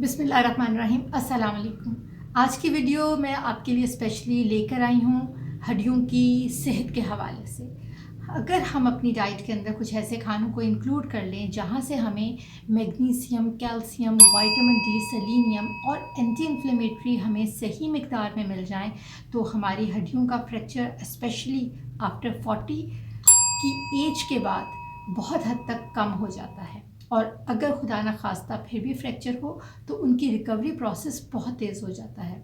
बिस्मिल्लाहिर्रहमानिर्रहीम, अस्सलाम वालेकुम। आज की वीडियो मैं आपके लिए स्पेशली लेकर आई हूँ हड्डियों की सेहत के हवाले से। अगर हम अपनी डाइट के अंदर कुछ ऐसे खानों को इंक्लूड कर लें जहाँ से हमें magnesium, calcium, vitamin D, selenium और एंटी इन्फ्लेमेटरी हमें सही मिकदार में मिल जाएं, तो हमारी हड्डियों का फ्रैक्चर स्पेशली आफ्टर 40 की एज के बाद बहुत हद तक कम हो जाता है। और अगर खुदा न खास्ता फिर भी फ्रैक्चर हो तो उनकी रिकवरी प्रोसेस बहुत तेज़ हो जाता है।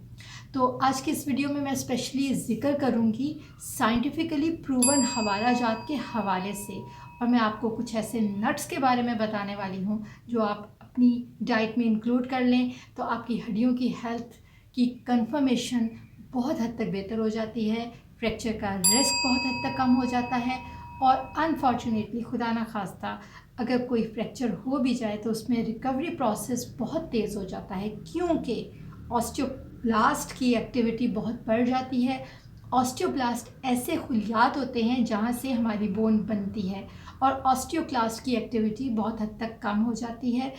तो आज की इस वीडियो में मैं स्पेशली ज़िक्र करूँगी साइंटिफिकली प्रूवन हवाला जात के हवाले से, और मैं आपको कुछ ऐसे नट्स के बारे में बताने वाली हूँ जो आप अपनी डाइट में इंक्लूड कर लें तो आपकी हड्डियों की हेल्थ की कंफर्मेशन बहुत हद तक बेहतर हो जाती है, फ्रैक्चर का रिस्क बहुत हद तक कम हो जाता है। और अनफॉर्चुनेटली खुदा ना खास्ता अगर कोई फ्रैक्चर हो भी जाए तो उसमें रिकवरी प्रोसेस बहुत तेज़ हो जाता है, क्योंकि ऑस्टियोब्लास्ट की एक्टिविटी बहुत बढ़ जाती है। ऑस्टियोब्लास्ट ऐसे खुलियात होते हैं जहाँ से हमारी बोन बनती है, और ऑस्टियोक्लास्ट की एक्टिविटी बहुत हद तक कम हो जाती है।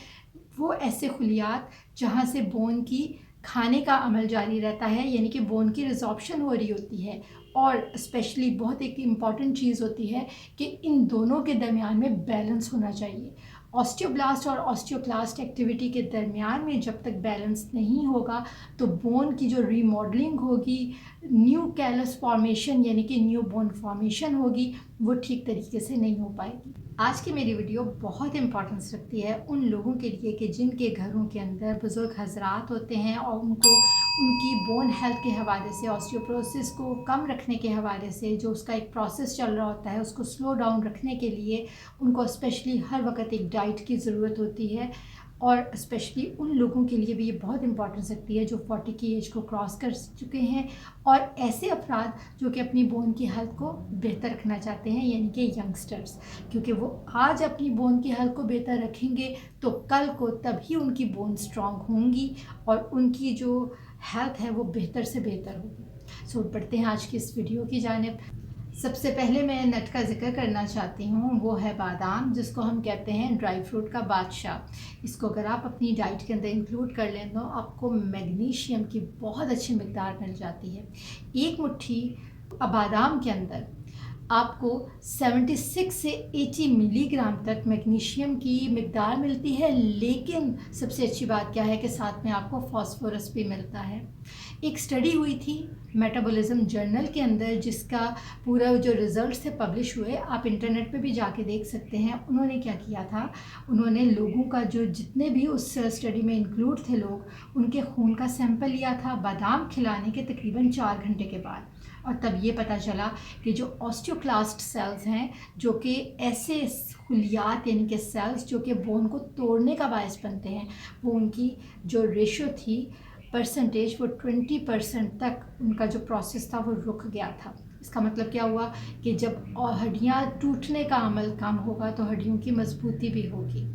वो ऐसे खुलियात जहाँ से बोन की खाने का अमल जारी रहता है, यानी कि बोन की रिजॉर्प्शन हो रही होती है। और स्पेशली बहुत एक इम्पॉर्टेंट चीज़ होती है कि इन दोनों के दरमियान में बैलेंस होना चाहिए। ऑस्टियोब्लास्ट और ऑस्टियोक्लास्ट एक्टिविटी के दरमियान में जब तक बैलेंस नहीं होगा तो बोन की जो रीमॉडलिंग होगी, न्यू कैलस फॉर्मेशन यानी कि न्यू बोन फॉर्मेशन होगी, वो ठीक तरीके से नहीं हो पाएगी। आज की मेरी वीडियो बहुत इंपॉर्टेंस रखती है उन लोगों के लिए कि जिनके घरों के अंदर बुज़ुर्ग हजरात होते हैं और उनको उनकी बोन हेल्थ के हवाले से, ऑस्टियोपोरोसिस को कम रखने के हवाले से जो उसका एक प्रोसेस चल रहा होता है उसको स्लो डाउन रखने के लिए उनको स्पेशली हर वक्त एक डाइट की ज़रूरत होती है। और स्पेशली उन लोगों के लिए भी ये बहुत इंपॉर्टेंस रखती है जो 40 की एज को क्रॉस कर चुके हैं, और ऐसे अफराद जो कि अपनी बोन की हेल्थ को बेहतर रखना चाहते हैं, यानी कि यंगस्टर्स। क्योंकि वो आज अपनी बोन की हेल्थ को बेहतर रखेंगे तो कल को तभी उनकी बोन स्ट्रॉन्ग होंगी और उनकी जो हेल्थ है वो बेहतर से बेहतर होगी। सो बढ़ते हैं आज की इस वीडियो की जानिब। सबसे पहले मैं नट का जिक्र करना चाहती हूँ, वो है बादाम, जिसको हम कहते हैं ड्राई फ्रूट का बादशाह। इसको अगर आप अपनी डाइट के अंदर इंक्लूड कर लें तो आपको मैग्नीशियम की बहुत अच्छी मिकदार मिल जाती है। एक मुट्ठी बादाम के अंदर आपको 76 से 80 मिलीग्राम तक मैग्नीशियम की मिकदार मिलती है, लेकिन सबसे अच्छी बात क्या है कि साथ में आपको फास्फोरस भी मिलता है। एक स्टडी हुई थी मेटाबॉलिज्म जर्नल के अंदर जिसका पूरा जो रिज़ल्ट थे पब्लिश हुए, आप इंटरनेट पे भी जाके देख सकते हैं। उन्होंने क्या किया था, उन्होंने लोगों का जो जितने भी उस स्टडी में इंक्लूड थे लोग, उनके खून का सैंपल लिया था बादाम खिलाने के तकरीबन 4 घंटे के बाद, और तब ये पता चला कि जो ऑस्टियोक्लास्ट सेल्स हैं, जो कि ऐसे खुलियात यानी कि सेल्स जो कि बोन को तोड़ने का बायस बनते हैं, वो उनकी जो रेशो थी परसेंटेज, वो 20% तक उनका जो प्रोसेस था वो रुक गया था। इसका मतलब क्या हुआ कि जब हड्डियाँ टूटने का अमल कम होगा तो हड्डियों की मजबूती भी होगी।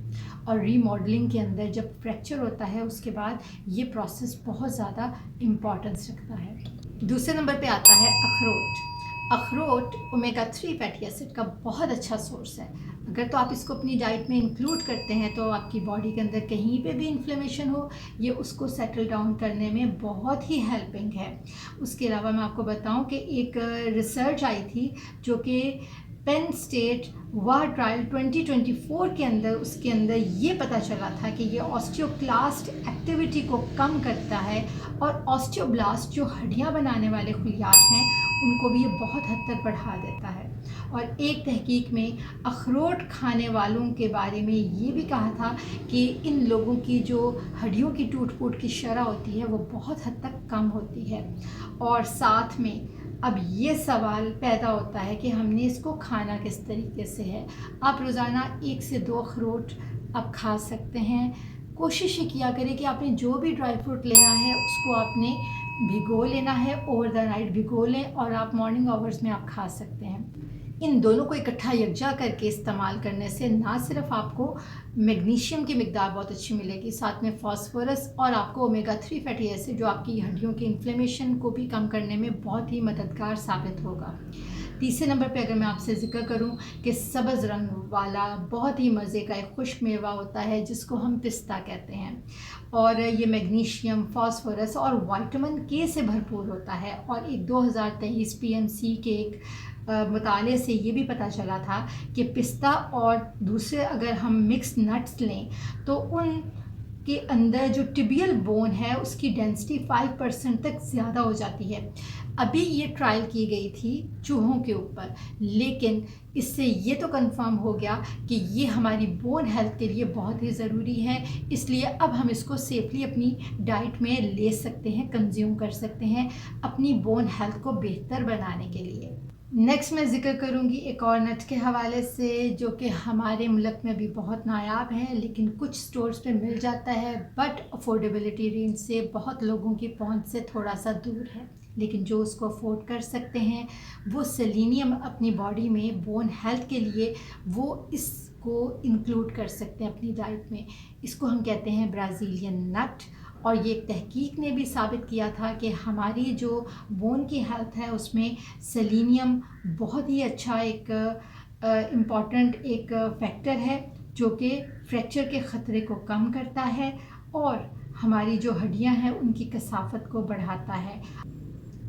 और रीमॉडलिंग के अंदर जब फ्रैक्चर होता है उसके बाद ये प्रोसेस बहुत ज़्यादा इम्पॉर्टेंस रखता है। दूसरे नंबर पे आता है अखरोट। अखरोट ओमेगा 3 फैटी एसिड का बहुत अच्छा सोर्स है। अगर तो आप इसको अपनी डाइट में इंक्लूड करते हैं तो आपकी बॉडी के अंदर कहीं पे भी इन्फ्लेमेशन हो, ये उसको सेटल डाउन करने में बहुत ही हेल्पिंग है। उसके अलावा मैं आपको बताऊं कि एक रिसर्च आई थी जो कि पेन स्टेट वार ट्रायल 2024 के अंदर, उसके अंदर ये पता चला था कि ये ऑस्टियोक्लास्ट एक्टिविटी को कम करता है और ऑस्टियोब्लास्ट जो हड्डियां बनाने वाले खुलियात हैं उनको भी ये बहुत हद तक बढ़ा देता है। और एक तहकीक में अखरोट खाने वालों के बारे में ये भी कहा था कि इन लोगों की जो हड्डियों की टूट फूट की शरह होती है वो बहुत हद तक कम होती है। और साथ में अब ये सवाल पैदा होता है कि हमने इसको खाना किस तरीके से है। आप रोज़ाना 1 से 2 अखरोट आप खा सकते हैं। कोशिश ये किया करें कि आपने जो भी ड्राई फ्रूट लेना है उसको आपने भिगो लेना है, ओवर द नाइट भिगो लें, और आप मॉर्निंग आवर्स में आप खा सकते हैं। इन दोनों को इकट्ठा यकजा करके इस्तेमाल करने से ना सिर्फ आपको मैग्नीशियम की मिकदार बहुत अच्छी मिलेगी, साथ में फास्फोरस और आपको ओमेगा 3 फैटी एसिड जो आपकी हड्डियों की इन्फ्लेमेशन को भी कम करने में बहुत ही मददगार साबित होगा। तीसरे नंबर पे अगर मैं आपसे ज़िक्र करूं कि सब्ज़ रंग वाला बहुत ही मज़े का एक खुश्क मेवा होता है जिसको हम पिस्ता कहते हैं, और ये मैग्नीशियम, फास्फोरस और विटामिन के से भरपूर होता है। और एक 2023 पीएमसी के एक मुताले से ये भी पता चला था कि पिस्ता और दूसरे अगर हम मिक्स नट्स लें तो उन के अंदर जो टिबियल बोन है उसकी डेंसिटी 5% तक ज़्यादा हो जाती है। अभी ये ट्रायल की गई थी चूहों के ऊपर, लेकिन इससे ये तो कंफर्म हो गया कि ये हमारी बोन हेल्थ के लिए बहुत ही ज़रूरी है, इसलिए अब हम इसको सेफली अपनी डाइट में ले सकते हैं, कंज्यूम कर सकते हैं अपनी बोन हेल्थ को बेहतर बनाने के लिए। नेक्स्ट मैं ज़िक्र करूँगी एक और नट के हवाले से जो कि हमारे मुल्क में भी बहुत नायाब है, लेकिन कुछ स्टोर्स पे मिल जाता है बट अफोर्डेबिलिटी रेंज से बहुत लोगों की पहुंच से थोड़ा सा दूर है। लेकिन जो उसको अफोर्ड कर सकते हैं वो सेलेनियम अपनी बॉडी में बोन हेल्थ के लिए वो इसको इंक्लूड कर सकते हैं अपनी डाइट में। इसको हम कहते हैं ब्राज़ीलियन नट, और ये एक तहकीक ने भी साबित किया था कि हमारी जो बोन की हेल्थ है उसमें सेलेनियम बहुत ही अच्छा एक इम्पॉर्टेंट एक फैक्टर है जो कि फ्रैक्चर के ख़तरे को कम करता है और हमारी जो हड्डियां हैं उनकी कसाफत को बढ़ाता है।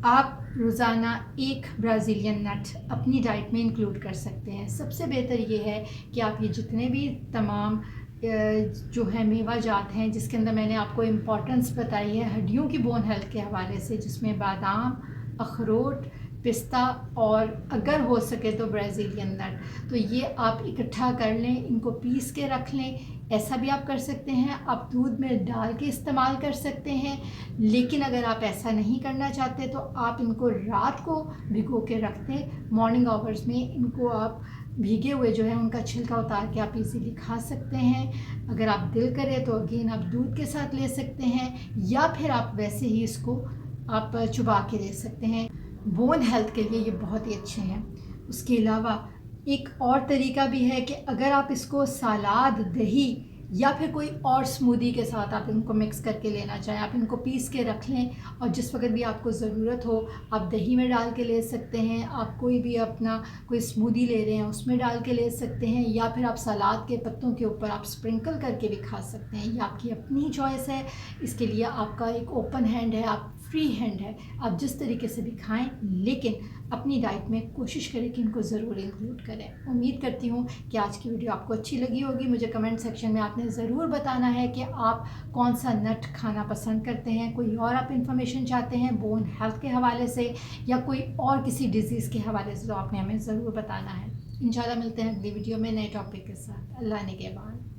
आप रोज़ाना एक ब्राज़ीलियन नट अपनी डाइट में इंक्लूड कर सकते हैं। सबसे बेहतर ये है कि आप ये जितने भी तमाम जो है मेवा जात हैं जिसके अंदर मैंने आपको इम्पोर्टेंस बताई है हड्डियों की बोन हेल्थ के हवाले से, जिसमें बादाम, अखरोट, पिस्ता और अगर हो सके तो ब्राज़ीलियन नट, तो ये आप इकट्ठा कर लें, इनको पीस के रख लें। ऐसा भी आप कर सकते हैं, आप दूध में डाल के इस्तेमाल कर सकते हैं, लेकिन अगर आप ऐसा नहीं करना चाहते तो आप इनको रात को भिगो के रख दें। मॉर्निंग आवर्स में इनको आप भीगे हुए जो है उनका छिलका उतार के आप इजीली खा सकते हैं। अगर आप दिल करें तो अगेन आप दूध के साथ ले सकते हैं, या फिर आप वैसे ही इसको आप चुबा के ले सकते हैं। बोन हेल्थ के लिए ये बहुत ही अच्छे हैं। उसके अलावा एक और तरीका भी है कि अगर आप इसको सलाद, दही या फिर कोई और स्मूदी के साथ आप इनको मिक्स करके लेना चाहें, आप इनको पीस के रख लें और जिस वक्त भी आपको ज़रूरत हो आप दही में डाल के ले सकते हैं। आप कोई भी अपना कोई स्मूदी ले रहे हैं उसमें डाल के ले सकते हैं, या फिर आप सलाद के पत्तों के ऊपर आप स्प्रिंकल करके भी खा सकते हैं। ये आपकी अपनी चॉइस है, इसके लिए आपका एक ओपन हैंड है, आप फ्री हैंड है, आप जिस तरीके से भी खाएं, लेकिन अपनी डाइट में कोशिश करें कि इनको ज़रूर इंक्लूड करें। उम्मीद करती हूँ कि आज की वीडियो आपको अच्छी लगी होगी। मुझे कमेंट सेक्शन में आपने ज़रूर बताना है कि आप कौन सा नट खाना पसंद करते हैं, कोई और आप इन्फॉर्मेशन चाहते हैं बोन हेल्थ के हवाले से या कोई और किसी डिज़ीज़ के हवाले से, तो आपने हमें ज़रूर बताना है। इंशाल्लाह मिलते हैं अगली वीडियो में नए टॉपिक के साथ। अल्लाह ने के बाद।